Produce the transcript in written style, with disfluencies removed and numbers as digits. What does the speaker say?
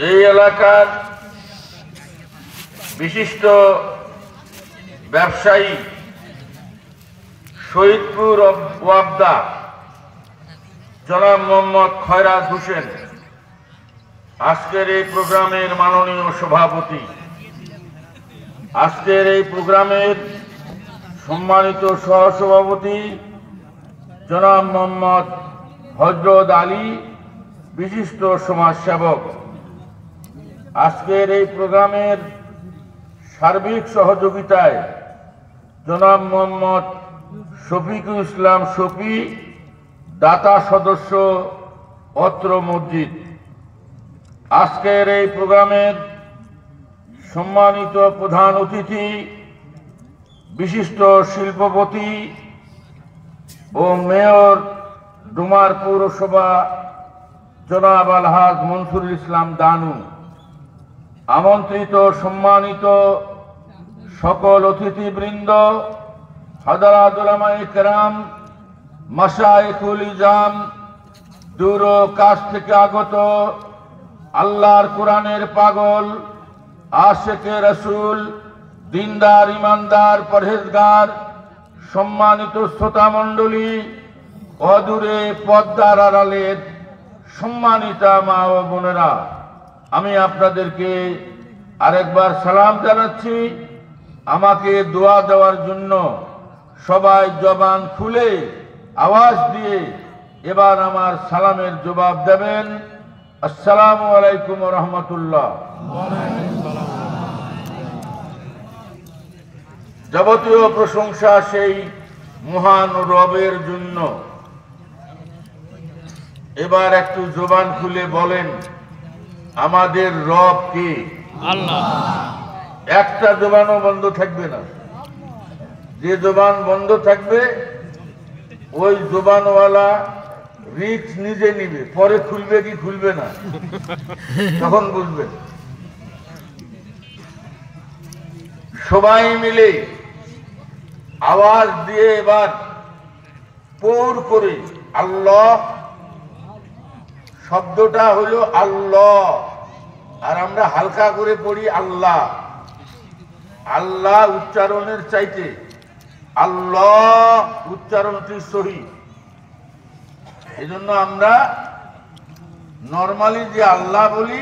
এই এলাকার বিশিষ্ট ব্যবসায়ী শহীদপুর ওয়াবদা জনাব মোহাম্মদ খয়রাত হোসেন আজকের এই প্রোগ্রামের মাননীয় সভাপতি, আজকের এই প্রোগ্রামের সম্মানিত সহসভাপতি জনাব মোহাম্মদ হযরত আলী বিশিষ্ট সমাজসেবক, আজকের এই প্রোগ্রামের সার্বিক সহযোগিতায় জনাব মোহাম্মদ শফিকুল ইসলাম শফি দাতা সদস্য অত্র মসজিদ, আজকের এই প্রোগ্রামের সম্মানিত প্রধান অতিথি বিশিষ্ট শিল্পপতি ও মেয়র ডুমার পৌরসভা জনাব আলহাজ মনসুরুল ইসলাম দানু, আমন্ত্রিত সম্মানিত সকল অতিথিবৃন্দ, হযরত উলামায়ে কেরাম, মাশায়েখুল ইজাম, দূর ও কাছ থেকে আগত আল্লাহর কোরআনের পাগল, আশিকে রাসূল, দিনদার, ইমানদার, পরহেজগার, সম্মানিত শ্রোতা মণ্ডলী, অদূরে পর্দার আড়ালের সম্মানিতা মা ও বোনেরা, আমি আপনাদেরকে আরেকবার সালাম জানাচ্ছি। আমাকে দোয়া দেওয়ার জন্য সবাই জবান খুলে আওয়াজ দিয়ে এবার আমার সালামের জবাব দেবেন। আসসালামু আলাইকুম ওয়া রাহমাতুল্লাহ। যাবতীয় প্রশংসা সেই মহান রবের জন্য। এবার একটু জবান খুলে বলেন, আমাদের রব কে? আল্লাহ। একটা জবানও বন্ধ থাকবে না। যে জবান বন্ধ থাকবে ওই জবানওয়ালা রিস্ক নিজে নিবে, পরে খুলবে কি খুলবে না তখন বুঝবেন। সবাই মিলে আওয়াজ দিয়ে এবার পৌর করে আল্লাহ শব্দটা হলো আল্লাহ, আর আমরা হালকা করে পড়ি আল্লাহ। আল্লাহ উচ্চারণের চাইতে আল্লাহ উচ্চারণটি সহি। এই জন্য আমরা নর্মালি যে আল্লাহ বলি